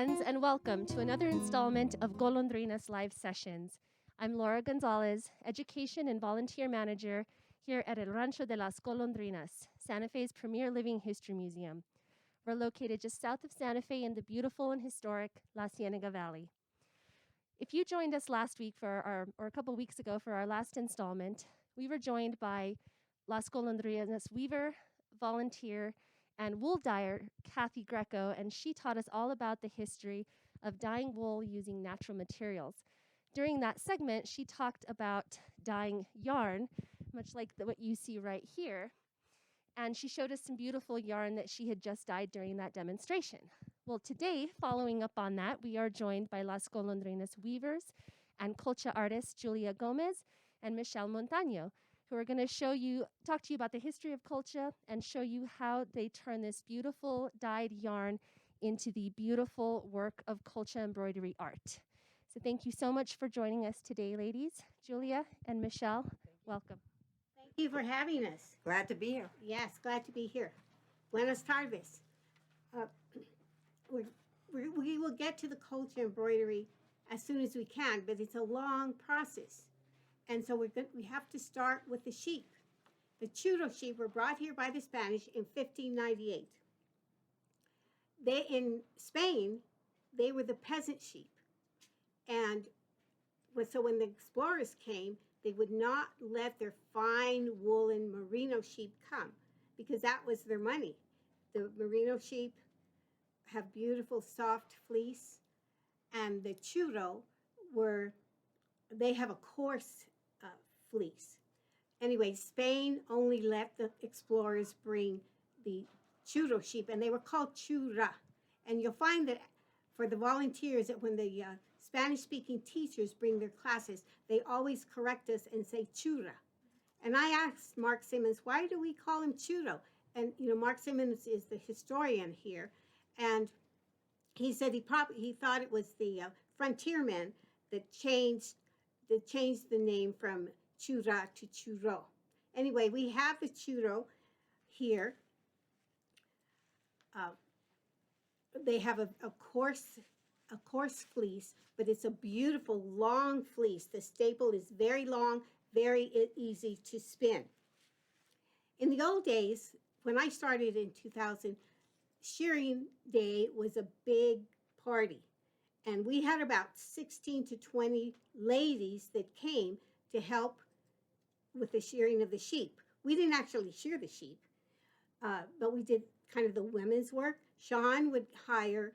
friends, and welcome to another installment of Golondrinas Live Sessions. I'm Laura Gonzalez, Education and Volunteer Manager here at El Rancho de Las Golondrinas, Santa Fe's premier living history museum. We're located just south of Santa Fe in the beautiful and historic La Cienega Valley. If you joined us last week or a couple weeks ago for our last installment, we were joined by Las Golondrinas weaver, volunteer, and wool dyer, Kathy Greco, and she taught us all about the history of dyeing wool using natural materials. During that segment, she talked about dyeing yarn, much like what you see right here, and she showed us some beautiful yarn that she had just dyed during that demonstration. Well, today, following up on that, we are joined by Las Golondrinas weavers and colcha artists Julia Gomez and Michelle Montaño, who are going to talk to you about the history of colcha and show you how they turn this beautiful dyed yarn into the beautiful work of colcha embroidery art. So thank you so much for joining us today, ladies. Julia and Michelle, welcome. Thank you for having us. Glad to be here. Yes, glad to be here. Buenas tardes. We will get to the colcha embroidery as soon as we can, but it's a long process. And so we have to start with the sheep. The Churro sheep were brought here by the Spanish in 1598. In Spain, they were the peasant sheep. And so when the explorers came, they would not let their fine woolen merino sheep come because that was their money. The merino sheep have beautiful soft fleece, and the Churro they have a coarse fleece. Anyway, Spain only let the explorers bring the Churro sheep, and they were called churra. And you'll find that for the volunteers, that when the Spanish-speaking teachers bring their classes, they always correct us and say churra. And I asked Mark Simmons, why do we call him Churro? And Mark Simmons is the historian here, and he said he thought it was the frontiermen that changed the name from churra to churro. Anyway, we have the churro here. They have a coarse fleece, but it's a beautiful long fleece. The staple is very long, very easy to spin. In the old days, when I started in 2000, shearing day was a big party. And we had about 16 to 20 ladies that came to help with the shearing of the sheep. We didn't actually shear the sheep, but we did kind of the women's work. Sean would hire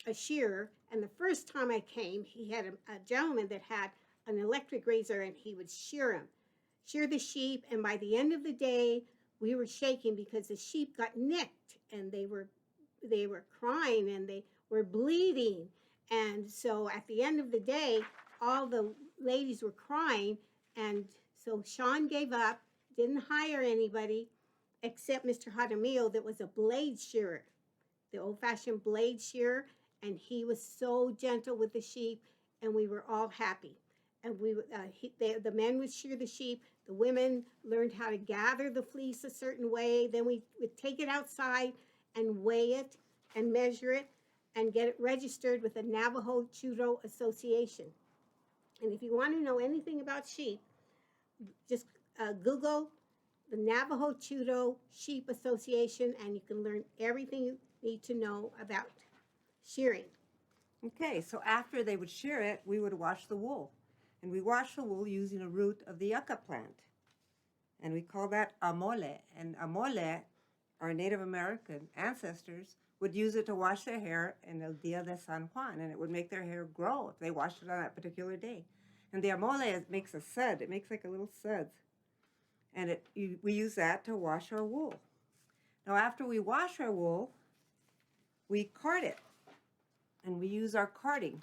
a shearer, and the first time I came, he had a gentleman that had an electric razor, and he would shear the sheep, and by the end of the day, we were shaking because the sheep got nicked, and they were crying, and they were bleeding. And so at the end of the day, all the ladies were crying, and so Sean gave up, didn't hire anybody except Mr. Jaramillo that was a blade shearer, the old-fashioned blade shearer, and he was so gentle with the sheep, and we were all happy. And the men would shear the sheep, the women learned how to gather the fleece a certain way, then we would take it outside and weigh it and measure it and get it registered with the Navajo Churro Association. And if you want to know anything about sheep, just Google the Navajo Churro Sheep Association, and you can learn everything you need to know about shearing. Okay, so after they would shear it, we would wash the wool. And we wash the wool using a root of the yucca plant. And we call that amole. And amole, our Native American ancestors would use it to wash their hair in El Dia de San Juan, and it would make their hair grow if they washed it on that particular day. And the amole makes a sud. It makes like a little suds. And we use that to wash our wool. Now, after we wash our wool, we card it. And we use our carding.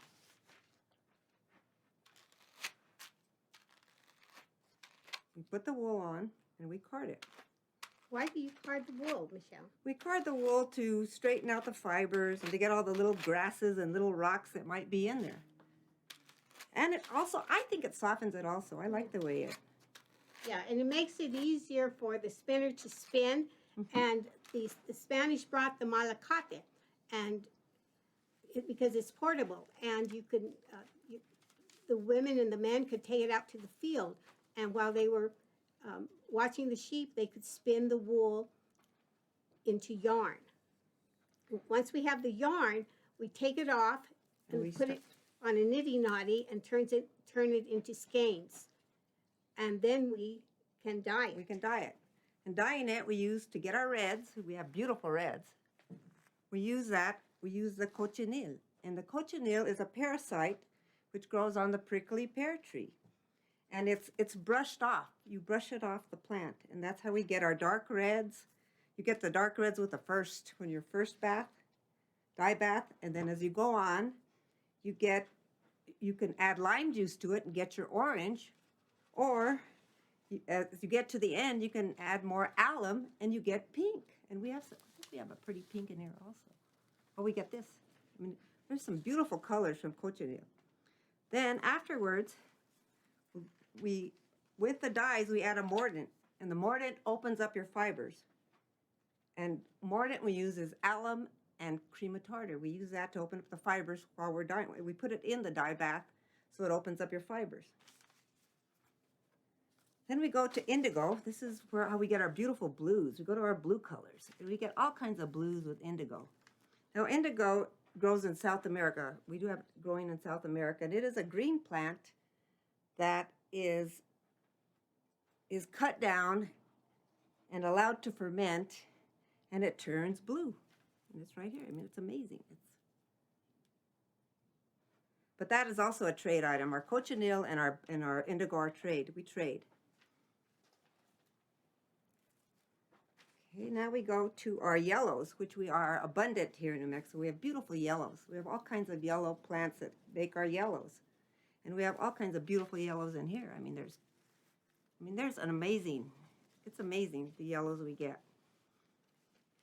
We put the wool on, and we card it. Why do you card the wool, Michelle? We card the wool to straighten out the fibers and to get all the little grasses and little rocks that might be in there. And it also, I think it softens it also. I like the way it... Yeah, and it makes it easier for the spinner to spin. And the Spanish brought the malacate, and because it's portable, and you can, the women and the men could take it out to the field, and while they were watching the sheep, they could spin the wool into yarn. Once we have the yarn, we take it off And we and put it on a knitting knotty and turn it into skeins. And then we can dye it. We can dye it. And dyeing it, we use to get our reds. We have beautiful reds. We use the cochineal. And the cochineal is a parasite which grows on the prickly pear tree. And it's brushed off. You brush it off the plant. And that's how we get our dark reds. You get the dark reds with when your first dye bath. And then as you go on, you can add lime juice to it and get your orange. Or as you get to the end, you can add more alum and you get pink. And I think we have a pretty pink in here also. Oh, we get this. I mean, there's some beautiful colors from cochineal. Then afterwards, with the dyes, we add a mordant. And the mordant opens up your fibers. And mordant we use is alum and cream of tartar. We use that to open up the fibers while we're dyeing. We put it in the dye bath so it opens up your fibers. Then we go to indigo. This is how we get our beautiful blues. We go to our blue colors. We get all kinds of blues with indigo. Now, indigo grows in South America. We do have it growing in South America. And it is a green plant that is cut down and allowed to ferment, and it turns blue. And it's right here. I mean, it's amazing. But that is also a trade item. Our cochineal and our indigo are trade. We trade. Okay, now we go to our yellows, which we are abundant here in New Mexico. We have beautiful yellows. We have all kinds of yellow plants that make our yellows. And we have all kinds of beautiful yellows in here. I mean, there's an amazing, it's amazing the yellows we get.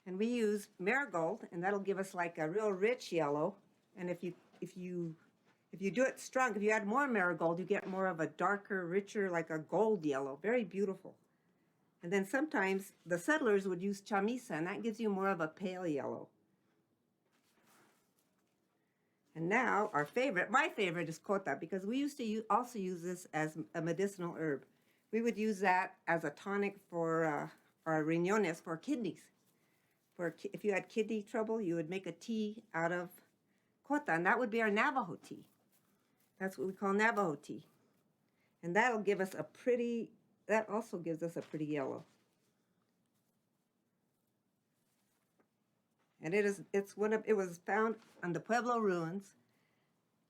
And we use marigold, and that'll give us like a real rich yellow. And if you do it strong, if you add more marigold, you get more of a darker, richer, like a gold yellow. Very beautiful. And then sometimes the settlers would use chamisa, and that gives you more of a pale yellow. And now my favorite is cota, because we used to also use this as a medicinal herb. We would use that as a tonic for our riñones, for kidneys. If you had kidney trouble, you would make a tea out of cota, and that would be our Navajo tea. That's what we call Navajo tea. And that'll give us that also gives us a pretty yellow. And it was found on the Pueblo ruins,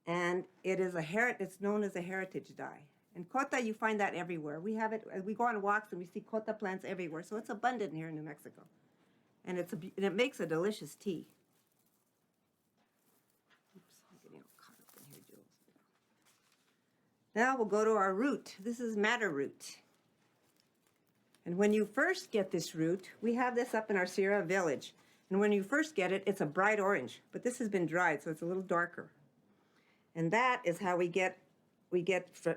and it's known as a heritage dye. And cota, you find that everywhere. We have it, we go on walks and we see cota plants everywhere. So it's abundant here in New Mexico. And it makes a delicious tea. Oops, I'm getting all caught up in here, Jules. Now we'll go to our root. This is madder root. And when you first get this root, we have this up in our Sierra village. And when you first get it, it's a bright orange. But this has been dried, so it's a little darker. And that is how we get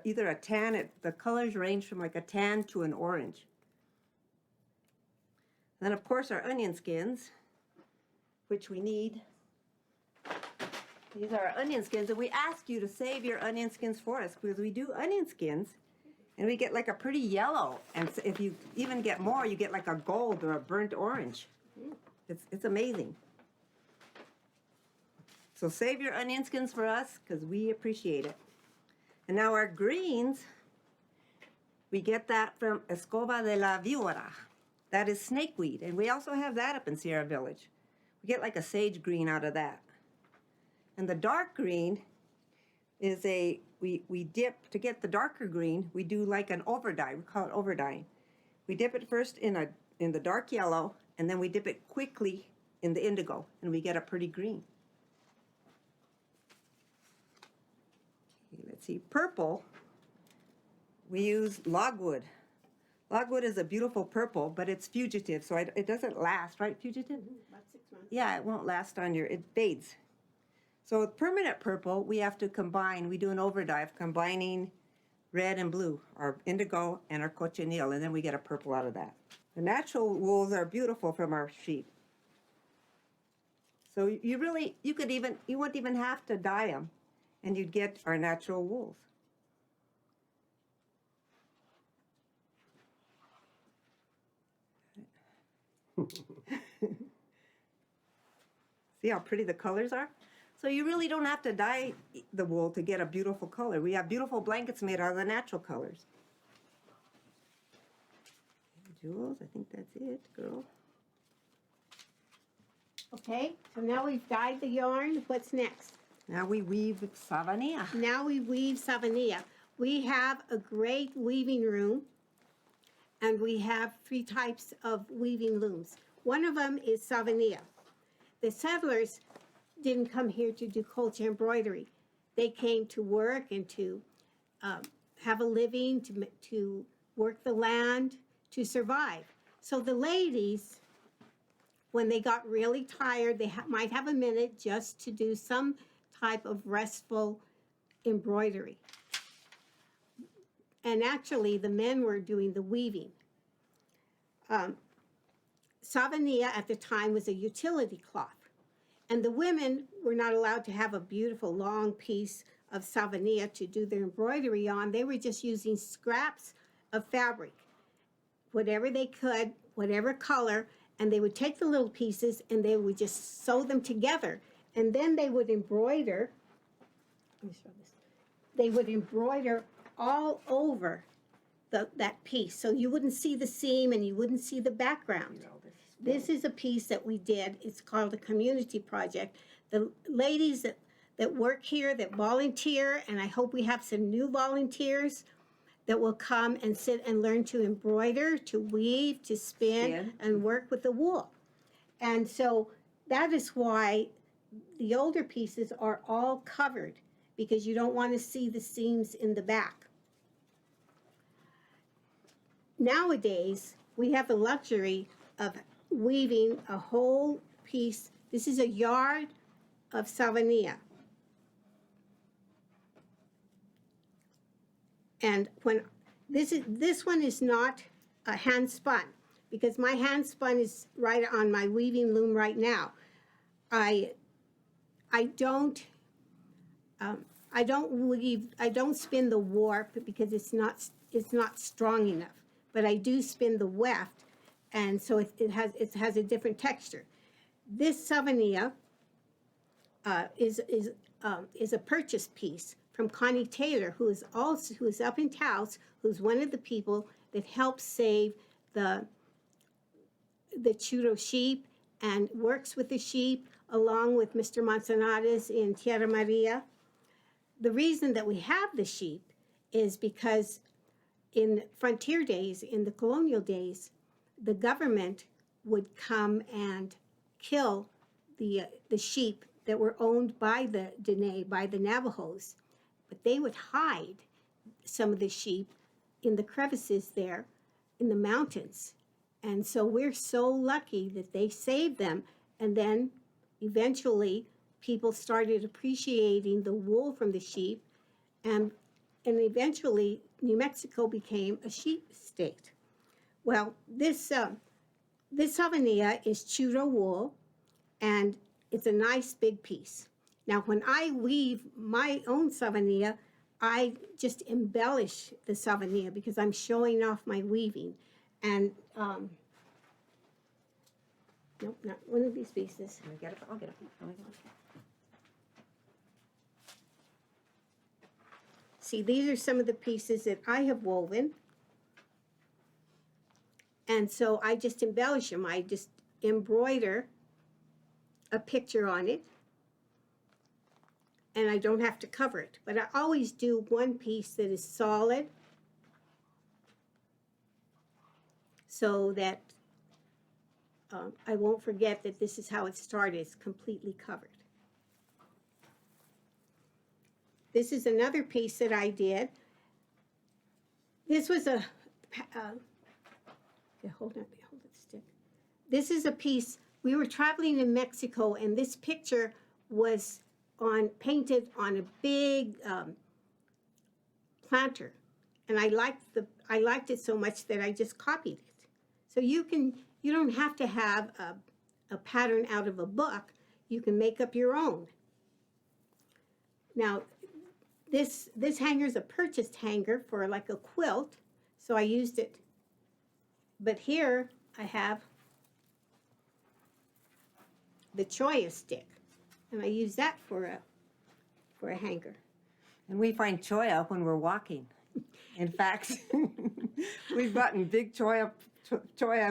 either a tan. The colors range from like a tan to an orange. Then, of course, our onion skins, which we need. These are our onion skins, and we ask you to save your onion skins for us because we do onion skins, and we get like a pretty yellow. And if you even get more, you get like a gold or a burnt orange. It's amazing. So save your onion skins for us because we appreciate it. And now our greens, we get that from Escoba de la Víbora. That is snakeweed, and we also have that up in Sierra Village. We get like a sage green out of that. And the dark green is we dip, to get the darker green, we do like an overdye. We call it overdyeing. We dip it first in the dark yellow, and then we dip it quickly in the indigo, and we get a pretty green. Okay, let's see, purple, we use logwood. Logwood is a beautiful purple, but it's fugitive, so it doesn't last, right, fugitive? About 6 months. Yeah, it won't last it fades. So with permanent purple, we have to combine, we do an overdye of combining red and blue, our indigo and our cochineal, and then we get a purple out of that. The natural wools are beautiful from our sheep. So you wouldn't even have to dye them, and you'd get our natural wools. See how pretty the colors are? So you really don't have to dye the wool to get a beautiful color. We have beautiful blankets made out of the natural colors. Jules, I think that's it, girl. Okay, so now we've dyed the yarn. What's next? Now we weave savanilla. Now we weave savanilla. We have a great weaving room, and we have 3 types of weaving looms. One of them is savanilla. The settlers didn't come here to do colcha embroidery. They came to work and to have a living, to work the land, to survive. So the ladies, when they got really tired, they might have a minute just to do some type of restful embroidery. And actually, the men were doing the weaving. Savanilla at the time was a utility cloth. And the women were not allowed to have a beautiful long piece of savanilla to do their embroidery on. They were just using scraps of fabric, whatever they could, whatever color, and they would take the little pieces and they would just sew them together. And then they would embroider, let me show this. They would embroider all over that piece. So you wouldn't see the seam and you wouldn't see the background. This is a piece that we did. It's called a community project. The ladies that work here, that volunteer, and I hope we have some new volunteers that will come and sit and learn to embroider, to weave, to spin, and work with the wool. And so that is why the older pieces are all covered, because you don't want to see the seams in the back. Nowadays, we have the luxury of weaving a whole piece. This is a yard of savanilla. And when this one is not a hand spun, because my hand spun is right on my weaving loom right now. I don't weave. I don't spin the warp because it's not strong enough. But I do spin the weft, and so it has a different texture. This savanilla is a purchase piece from Connie Taylor, who is up in Taos, who's one of the people that helped save the Churro sheep and works with the sheep along with Mr. Manzanares in Tierra Maria. The reason that we have the sheep is because in frontier days, in the colonial days, the government would come and kill the sheep that were owned by the Dene, by the Navajos. But they would hide some of the sheep in the crevices there in the mountains. And so we're so lucky that they saved them. And then eventually people started appreciating the wool from the sheep, and eventually New Mexico became a sheep state. Well, this savanilla is Churro wool, and it's a nice big piece. Now, when I weave my own savanilla, I just embellish the savanilla because I'm showing off my weaving. And nope, not one of these pieces. I'll get it. See, these are some of the pieces that I have woven. And so I just embellish them. I just embroider a picture on it. And I don't have to cover it. But I always do one piece that is solid so that I won't forget that this is how it started. It's completely covered. This is another piece that I did. This was a, hold it stick. This is a piece, we were traveling in Mexico, and this picture was painted on a big planter. And I liked it so much that I just copied it. So you don't have to have a pattern out of a book. you can make up your own. Now, this hanger is a purchased hanger for like a quilt, so I used it. But here I have the choya stick, and I use that for a hanger. And we find choya when we're walking. In fact, we've gotten big choya.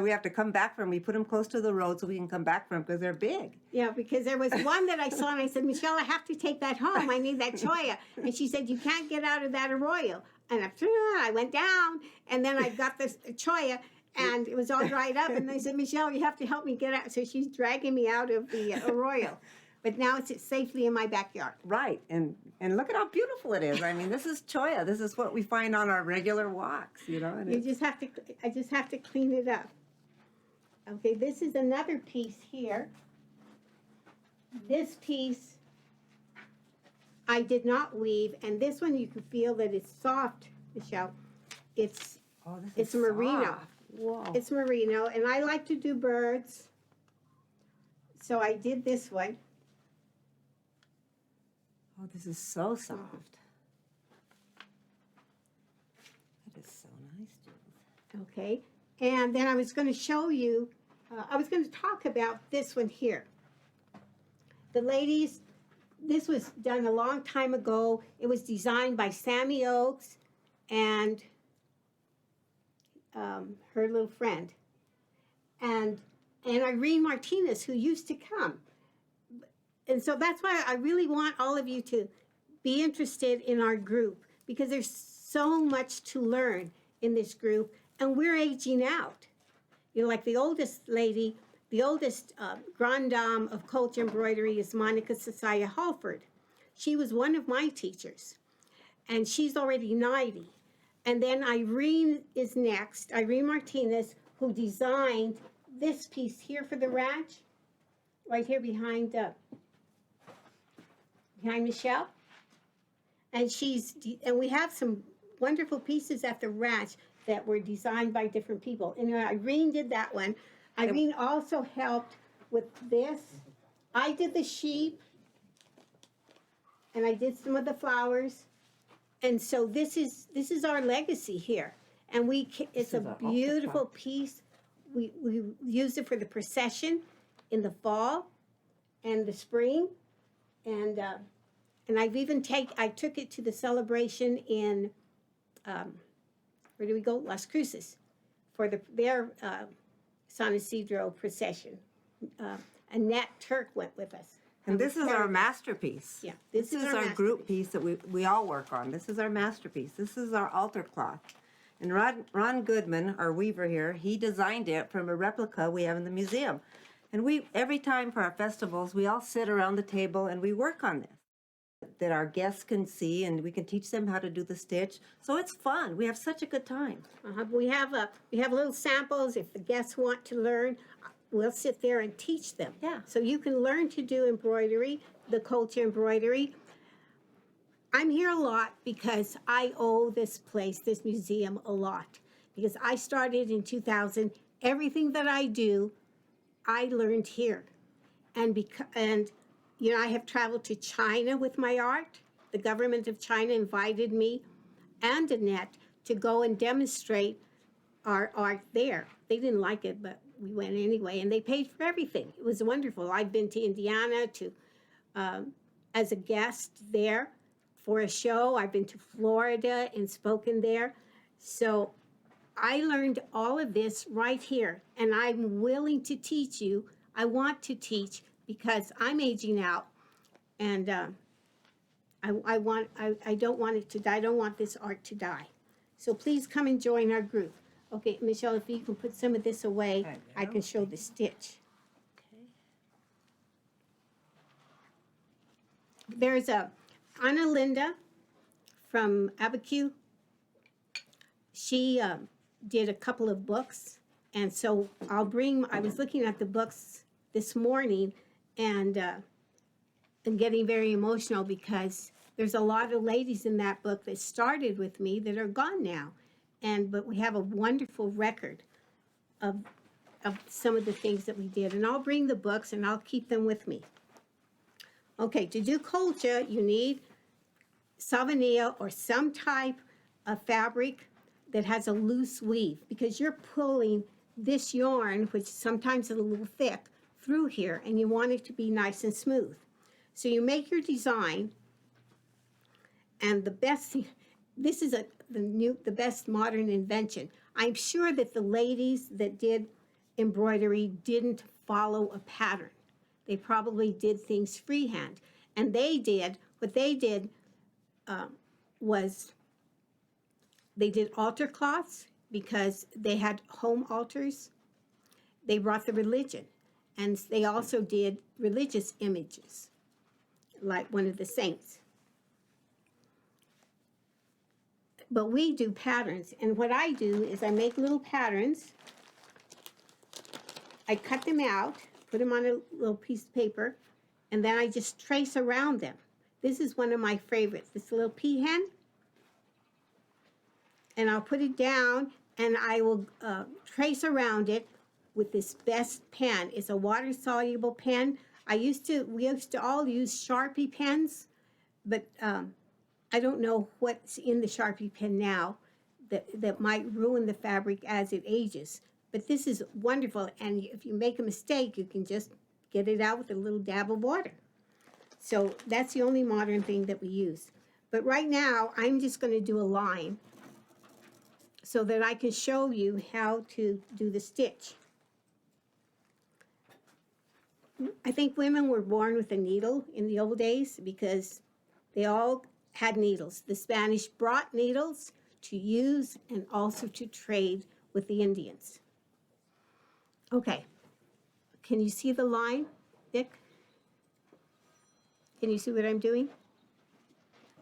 We have to come back from. We put them close to the road so we can come back from because they're big. Yeah, because there was one that I saw and I said, Michelle, I have to take that home. I need that choya. And she said, you can't get out of that arroyo. And I went down, and then I got this choya, and it was all dried up. And they said, Michelle, you have to help me get out. So she's dragging me out of the arroyo. But now it's safely in my backyard. Right, and look at how beautiful it is. I mean, this is choya. This is what we find on our regular walks, you know. And I just have to clean it up. Okay, this is another piece here. This piece I did not weave, and this one you can feel that it's soft, Michelle. It's merino. Soft. Whoa. It's merino, and I like to do birds, so I did this one. Oh, this is so soft. That is so nice, Jules. Okay, and then I was going to show you, I was going to talk about this one here. The ladies, this was done a long time ago. It was designed by Sammy Oakes and her little friend. And Irene Martinez, who used to come. And so that's why I really want all of you to be interested in our group, because there's so much to learn in this group, and we're aging out. You know, like the oldest lady, the oldest grand dame of Colcha Embroidery is Monica Sasaya Halford. She was one of my teachers, and she's already 90. And then Irene is next, Irene Martinez, who designed this piece here for the ranch, right here behind Michelle. And we have some wonderful pieces at the ranch that were designed by different people. And Irene did that one. Irene also helped with this. I did the sheep, and I did some of the flowers. And so this is our legacy here. And it's a beautiful piece. We used it for the procession in the fall and the spring. And I've even I took it to the celebration in, where do we go? Las Cruces, for their San Isidro procession. Annette Turk went with us. And this is our masterpiece. Yeah, this is our group piece that we all work on. This is our masterpiece. This is our altar cloth. And Ron Goodman, our weaver here, he designed it from a replica we have in the museum. And every time for our festivals, we all sit around the table and we work on this, that our guests can see, and we can teach them how to do the stitch. So it's fun. We have such a good time. We have little samples. If the guests want to learn, we'll sit there and teach them. Yeah. So you can learn to do embroidery, the Colcha embroidery. I'm here a lot because I owe this place, this museum, a lot. Because I started in 2000. Everything that I do, I learned here. And you know, I have traveled to China with my art. The government of China invited me and Annette to go and demonstrate our art there. They didn't like it, but we went anyway, and they paid for everything. It was wonderful. I've been to Indiana as a guest there for a show. I've been to Florida and spoken there. So I learned all of this right here, and I'm willing to teach you. I want to teach because I'm aging out, and I don't want it to die. I don't want this art to die. So please come and join our group. Okay, Michelle, if you can put some of this away, I can show the stitch. Okay. There's Ana Linda from Abiquiu. She did a couple of books, and so I was looking at the books this morning, and I'm getting very emotional because there's a lot of ladies in that book that started with me that are gone now. But we have a wonderful record of some of the things that we did. And I'll bring the books and I'll keep them with me. Okay, to do colcha, you need savanilla or some type of fabric that has a loose weave, because you're pulling this yarn, which sometimes is a little thick, through here, and you want it to be nice and smooth. So you make your design, and the best thing, this is the best modern invention. I'm sure that the ladies that did embroidery didn't follow a pattern. They probably did things freehand. And what they did was they did altar cloths because they had home altars. They brought the religion. And they also did religious images, like one of the saints. But we do patterns. And what I do is I make little patterns. I cut them out, put them on a little piece of paper, and then I just trace around them. This is one of my favorites, this little peahen. And I'll put it down, and I will trace around it with this best pen. It's a water-soluble pen. We used to all use Sharpie pens, but I don't know what's in the Sharpie pen now that might ruin the fabric as it ages. But this is wonderful, and if you make a mistake, you can just get it out with a little dab of water. So that's the only modern thing that we use. But right now, I'm just going to do a line so that I can show you how to do the stitch. I think women were born with a needle in the old days because they all had needles. The Spanish brought needles to use and also to trade with the Indians. Okay, can you see the line, Vic? Can you see what I'm doing?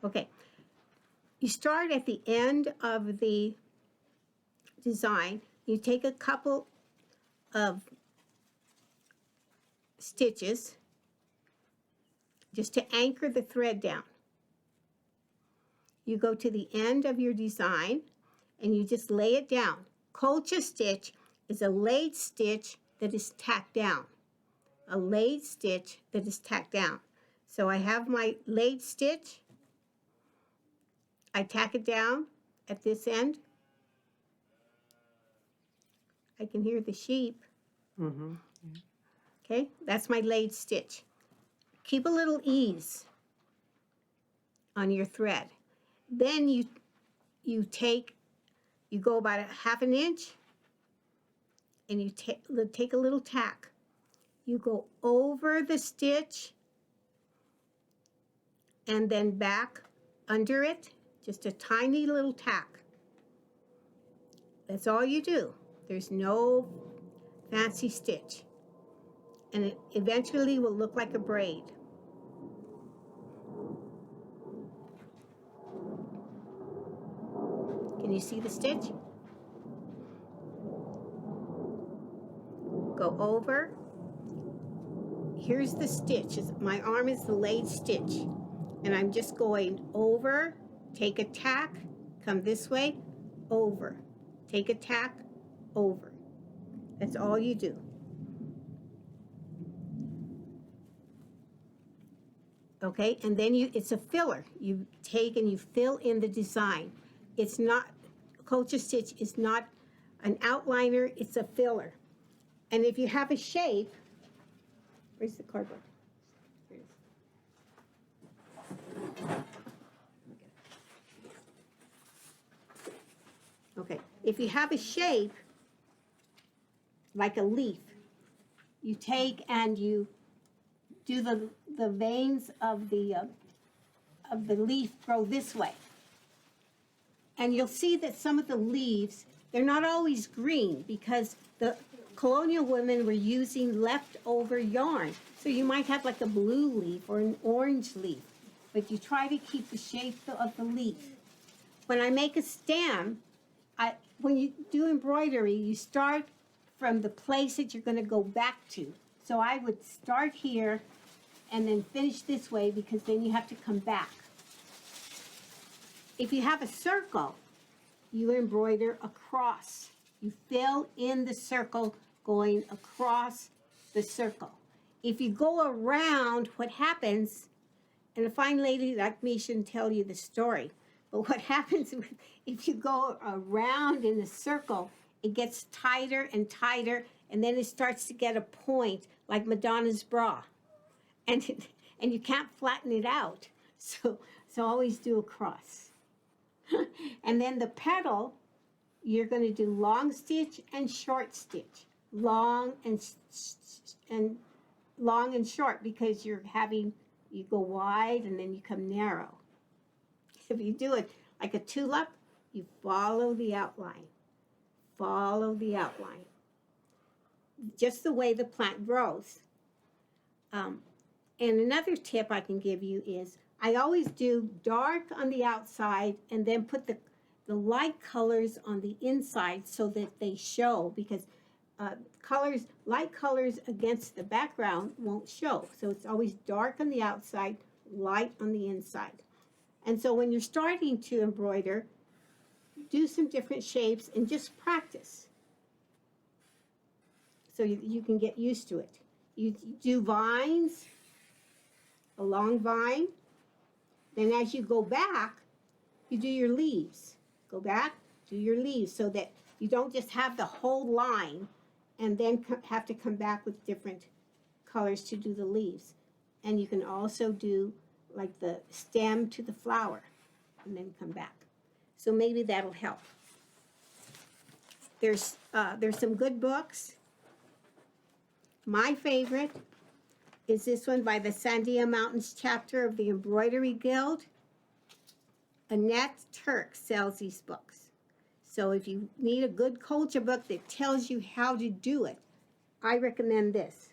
Okay, you start at the end of the design. You take a couple of stitches just to anchor the thread down. You go to the end of your design and you just lay it down. Colcha stitch is a laid stitch that is tacked down. A laid stitch that is tacked down. So I have my laid stitch. I tack it down at this end. I can hear the sheep. Mm-hmm. Okay, that's my laid stitch. Keep a little ease on your thread. Then you go about 1/2 inch and you take a little tack. You go over the stitch and then back under it, just a tiny little tack. That's all you do. There's no fancy stitch. And it eventually will look like a braid. Can you see the stitch? Go over. Here's the stitch. My arm is the laid stitch. And I'm just going over, take a tack, come this way, over. Take a tack, over. That's all you do. Okay, and then it's a filler. You take and you fill in the design. It's not, colcha stitch is not an outliner, it's a filler. And if you have a shape, where's the cardboard? Here it is. Okay, if you have a shape, like a leaf, you take and you do the veins of the leaf grow this way. And you'll see that some of the leaves, they're not always green because the colonial women were using leftover yarn. So you might have like a blue leaf or an orange leaf, but you try to keep the shape of the leaf. When I make a stem, when you do embroidery, you start from the place that you're going to go back to. So I would start here and then finish this way because then you have to come back. If you have a circle, you embroider across. You fill in the circle going across the circle. If you go around, what happens And a fine lady like me shouldn't tell you the story. But what happens if you go around in a circle, it gets tighter and tighter, and then it starts to get a point like Madonna's bra. And you can't flatten it out. So always do a cross. And then the pedal, you're going to do long stitch and short stitch. Long and short, because you go wide and then you come narrow. If you do it like a tulip, you follow the outline. Follow the outline. Just the way the plant grows. And another tip I can give you is I always do dark on the outside and then put the light colors on the inside so that they show, because light colors against the background won't show. So it's always dark on the outside, light on the inside. And so when you're starting to embroider, do some different shapes and just practice so you can get used to it. You do vines, a long vine. Then as you go back, you do your leaves. Go back, do your leaves, so that you don't just have the whole line and then have to come back with different colors to do the leaves. And you can also do like the stem to the flower and then come back. So maybe that'll help. There's some good books. My favorite is this one by the Sandia Mountains chapter of the Embroidery Guild. Annette Turk sells these books. So if you need a good culture book that tells you how to do it, I recommend this.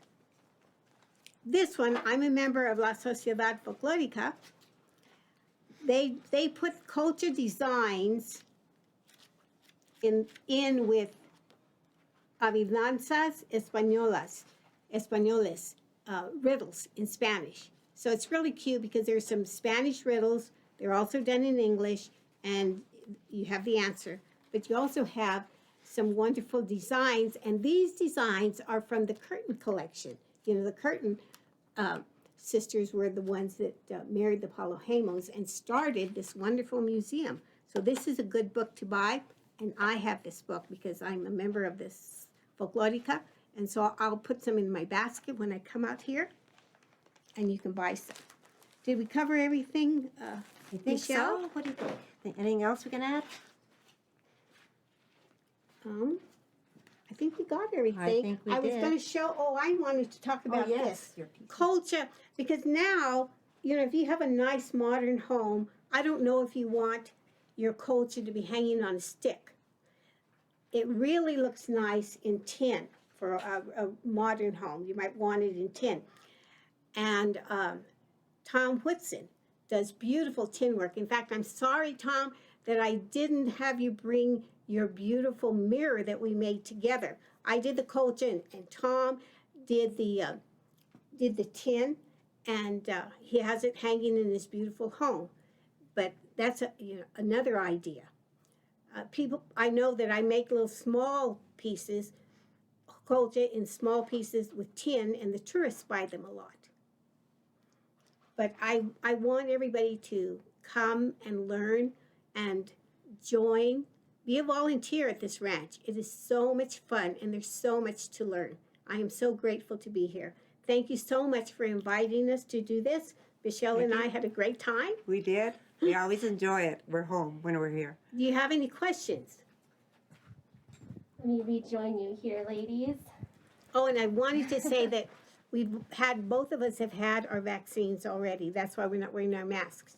This one, I'm a member of La Sociedad Folclórica. They put culture designs in with adivinanzas españoles, riddles in Spanish. So it's really cute because there's some Spanish riddles. They're also done in English, and you have the answer. But you also have some wonderful designs, and these designs are from the Curtin collection. You know, the Curtin sisters were the ones that married the Palojemos and started this wonderful museum. So this is a good book to buy, and I have this book because I'm a member of this Folclórica, and so I'll put some in my basket when I come out here, and you can buy some. Did we cover everything, I think Michelle? so. What do you think? Anything else we can add? I think we got everything. I think we was did. going to show, I wanted to talk about this. Your piece. Culture, because now, you know, if you have a nice modern home, I don't know if you want your culture to be hanging on a stick. It really looks nice in tin for a modern home. You might want it in tin. And Tom Whitson does beautiful tin work. In fact, I'm sorry, Tom, that I didn't have you bring your beautiful mirror that we made together. I did the culture, and Tom did the tin, and he has it hanging in his beautiful home. But that's another idea. I know that I make little small pieces, culture in small pieces with tin, and the tourists buy them a lot. But I want everybody to come and learn and join. Be a volunteer at this ranch. It is so much fun, and there's so much to learn. I am so grateful to be here. Thank you so much for inviting us to do this. Michelle and I had a great time. We did. We always enjoy it. We're home when we're here. Do you have any questions? Let me rejoin you here, ladies. Oh, and I wanted to say that both of us have had our vaccines already. That's why we're not wearing our masks.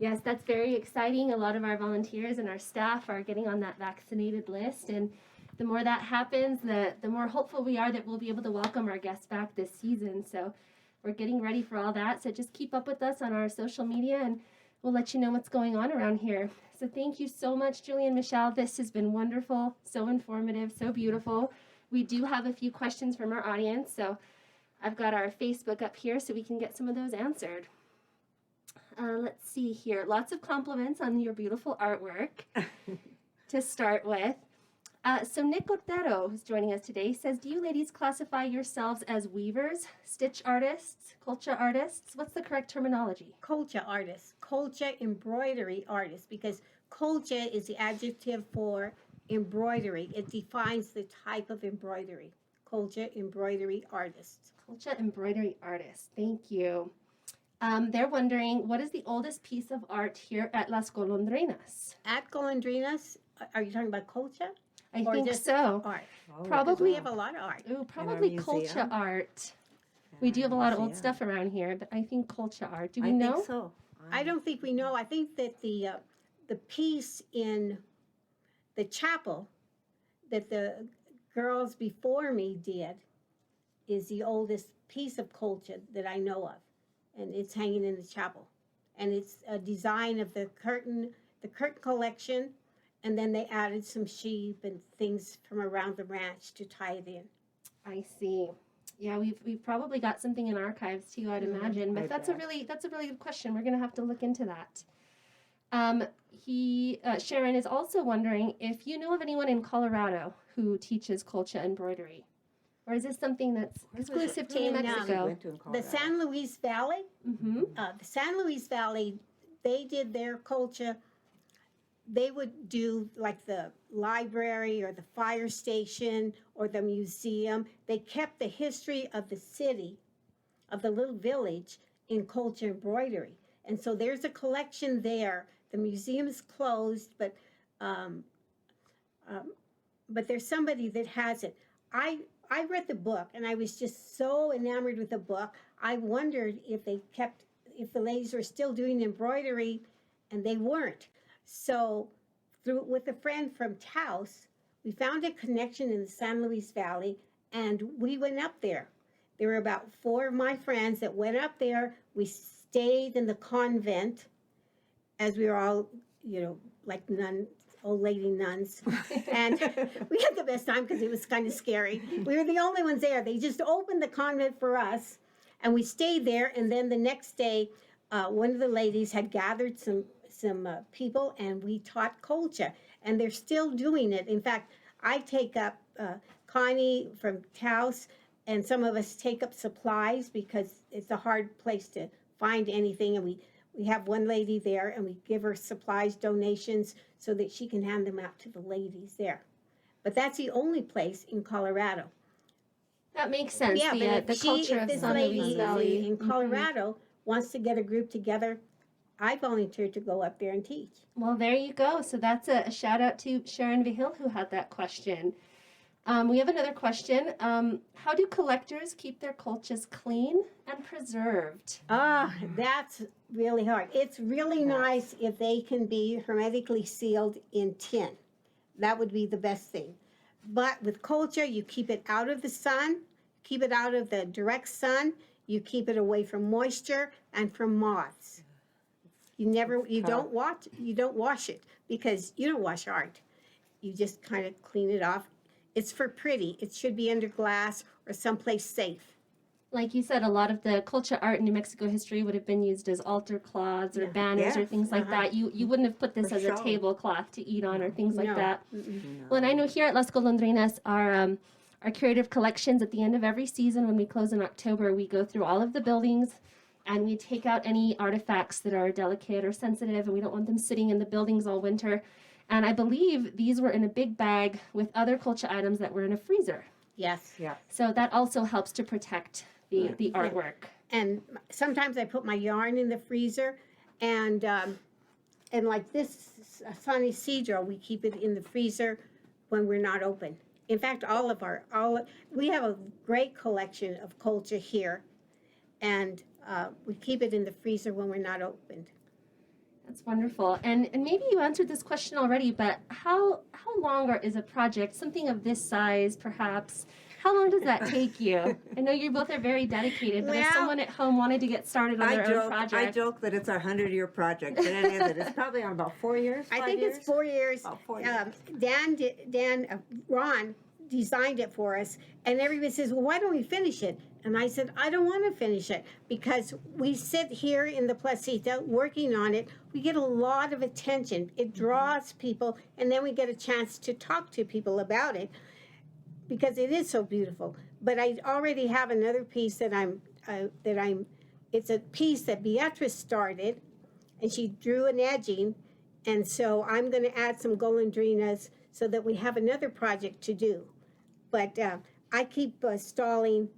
Yes, that's very exciting. A lot of our volunteers and our staff are getting on that vaccinated list, and the more that happens, the more hopeful we are that we'll be able to welcome our guests back this season. So we're getting ready for all that. So just keep up with us on our social media, and we'll let you know what's going on around here. So thank you so much, Julie and Michelle. This has been wonderful, so informative, so beautiful. We do have a few questions from our audience, so I've got our Facebook up here so we can get some of those answered. Let's see here. Lots of compliments on your beautiful artwork to start with. So Nick Otero, who's joining us today, says, do you ladies classify yourselves as weavers, stitch artists, colcha artists? What's the correct terminology? Colcha artists, colcha embroidery artists, because colcha is the adjective for embroidery. It defines the type of embroidery. Colcha embroidery artists. Colcha embroidery artist. Thank you. They're wondering, what is the oldest piece of art here at Las Golondrinas? At Golondrinas, are you talking about colcha? I Or think just so. Art. Oh, Probably- We have a lot of art. Ooh, probably colcha museum. art. We do have a lot of old Museum. stuff around here, but I think colcha art. Do we I know? think so. I don't think we know. I think that the piece in the chapel that the girls before me did is the oldest piece of colcha that I know of, and it's hanging in the chapel. And it's a design of the curtain collection, and then they added some sheep and things from around the ranch to tie it in. I see. Yeah, we've probably got something in archives too, I'd imagine. But I that's bet. a really good question. We're gonna have to look into that. Sharon is also wondering if you know of anyone in Colorado who teaches colcha embroidery, or is this something that's exclusive to New In, Mexico? The San Luis Valley, Mm-hmm. the San Luis Valley, they did their culture. They would do like the library or the fire station or the museum. They kept the history of the city, of the little village in culture embroidery. And so there's a collection there. The museum is closed, but there's somebody that has it. I read the book and I was just so enamored with the book. I wondered if the ladies were still doing embroidery, and they weren't. So with a friend from Taos, we found a connection in the San Luis Valley, and we went up there. There were about 4 of my friends that went up there. We stayed in the convent, as we were all, like old lady nuns. And we had the best time because it was kind of scary. We were the only ones there. They just opened the convent for us, and we stayed there. And then the next day, one of the ladies had gathered some people, and we taught colcha, and they're still doing it. In fact, I take up Connie from Taos, and some of us take up supplies because it's a hard place to find anything, and we have one lady there, and we give her supplies, donations, so that she can hand them out to the ladies there. But that's the only place in Colorado. That makes sense. Yeah, but The culture of this San Luis lady Valley in Mhm. Colorado wants to get a group together, I volunteered to go up there and teach. Well, there you go. So that's a shout out to Sharon Vihil who had that question. We have another question. How do collectors keep their colchas clean and preserved? That's really hard. It's really nice if they can be hermetically sealed in tin. That would be the best thing. But with colcha, you keep it out of the sun, keep it out of the direct sun, you keep it away from moisture and from moths. You don't wash it because you don't wash art. You just kind of clean it off. It's for pretty. It should be under glass or someplace safe. Like you said, a lot of the colcha art in New Mexico history would have been used as altar cloths or Yeah. banners or Yes, things like that. You wouldn't have put this For as a show. tablecloth to eat on or things like No. that. Mm-mm. Well, and I know here at Las Golondrinas, our curative collections at the end of every season when we close in October, we go through all of the buildings and we take out any artifacts that are delicate or sensitive, and we don't want them sitting in the buildings all winter. And I believe these were in a big bag with other colcha items that were in a freezer. Yes. Yeah. So that also helps to protect the artwork. And sometimes I put my yarn in the freezer, and like this San Isidro, we keep it in the freezer when we're not open. In fact, we have a great collection of colcha here, and we keep it in the freezer when we're not opened. That's wonderful. And maybe you answered this question already, but how long is a project, something of this size perhaps, how long does that take you? I know you both are very dedicated, but if Well, someone at home wanted to get started on their own I project. joke that it's our 100-year project, but it isn't. It's probably on about 4 years. I 5 think years? it's 4 years. About 4 years. Ron designed it for us, and everybody says, well, why don't we finish it? And I said, I don't want to finish it because we sit here in the placita working on it. We get a lot of attention. It draws people, and then we get a chance to talk to people about it because it is so beautiful. But I already have another piece that it's a piece that Beatrice started, and she drew an edging, and so I'm going to add some golondrinas so that we have another project to do. But I keep stalling,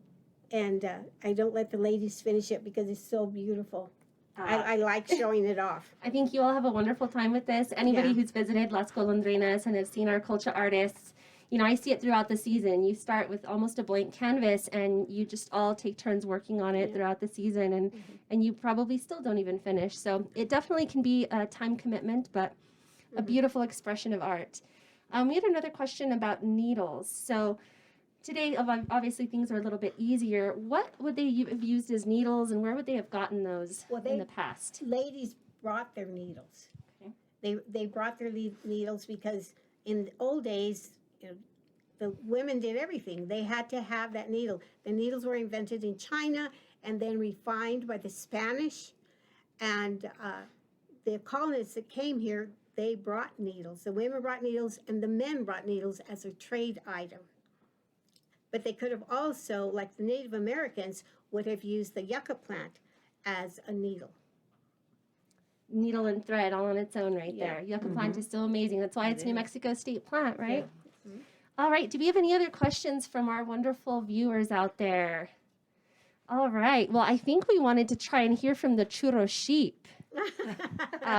and I don't let the ladies finish it because it's so beautiful. I like showing it off. I think you all have a wonderful time with this. Anybody Yeah. who's visited Las Golondrinas and have seen our Colcha artists, you know, I see it throughout the season. You start with almost a blank canvas, and you just all take turns working on it throughout the season, and you probably still don't even finish. So it definitely can be a time commitment, but a beautiful expression of art. We had another question about needles. So today, obviously, things are a little bit easier. What would they have used as needles, and where would they have gotten those in the past? Ladies brought their needles. Okay. They brought their needles because in the old days, you know, the women did everything. They had to have that needle. The needles were invented in China and then refined by the Spanish. And the colonists that came here, they brought needles. The women brought needles, and the men brought needles as a trade item. But they could have also, like the Native Americans, would have used the yucca plant as a needle. Needle and thread all on its own right Yeah. there. Yucca plant is so amazing. That's why it's New Mexico state plant, right? Yeah. All right. Do we have any other questions from our wonderful viewers out there? All right. Well, I think we wanted to try and hear from the Churro sheep.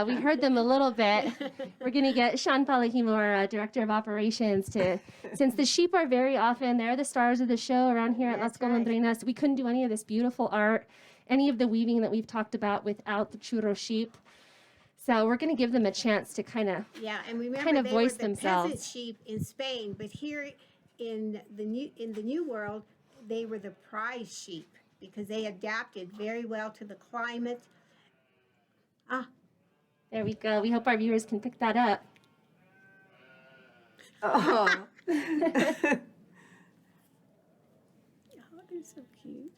We heard them a little bit. We're going to get Sean Palahimo, our Director of Operations, since the sheep are very often, they're the stars of the show around here at Las That's right. Golondrinas. We couldn't do any of this beautiful art, any of the weaving that we've talked about without the Churro sheep. So we're going to give them a chance to kind of Yeah, and remember kind of they voice were the themselves. peasant sheep in Spain, but here in the new world, they were the prize sheep because they adapted very well to the climate. There we go. We hope our viewers can pick that up. Oh. Oh, they're so cute.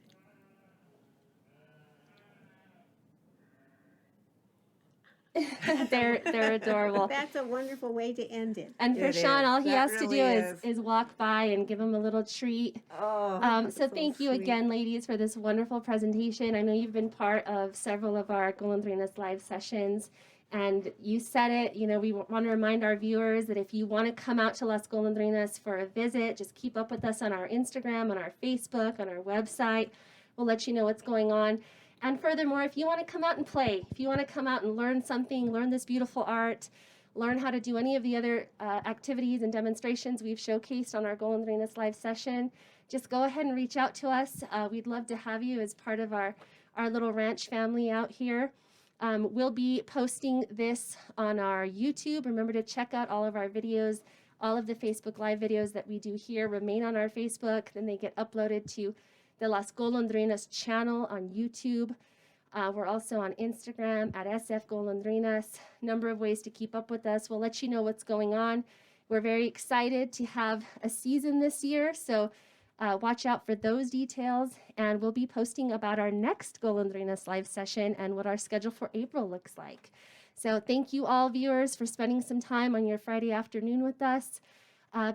They're adorable. That's a wonderful way to end it. And for It Sean, is. all he That has to really do is. is walk by and give him a little treat. Oh, So thank you sweet. again, ladies, for this wonderful presentation. I know you've been part of several of our Golondrinas live sessions, and you said it. You know, we want to remind our viewers that if you want to come out to Las Golondrinas for a visit, just keep up with us on our Instagram, on our Facebook, on our website. We'll let you know what's going on. And furthermore, if you want to come out and play, if you want to come out and learn something, learn this beautiful art, learn how to do any of the other activities and demonstrations we've showcased on our Golondrinas live session, just go ahead and reach out to us. We'd love to have you as part of our little ranch family out here. We'll be posting this on our YouTube. Remember to check out all of our videos. All of the Facebook Live videos that we do here remain on our Facebook. Then they get uploaded to the Las Golondrinas channel on YouTube. We're also on Instagram at SF Golondrinas. Number of ways to keep up with us. We'll let you know what's going on. We're very excited to have a season this year, so watch out for those details. And we'll be posting about our next Golondrinas live session and what our schedule for April looks like. So thank you all viewers for spending some time on your Friday afternoon with us.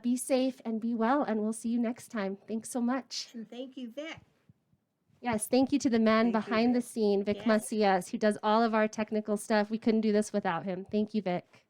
Be safe and be well, and we'll see you next time. Thanks so much. And thank you, Vic. Yes, thank you to the man Thank you, behind the Vic. scene, Vic Yes. Macias, who does all of our technical stuff. We couldn't do this without him. Thank you, Vic.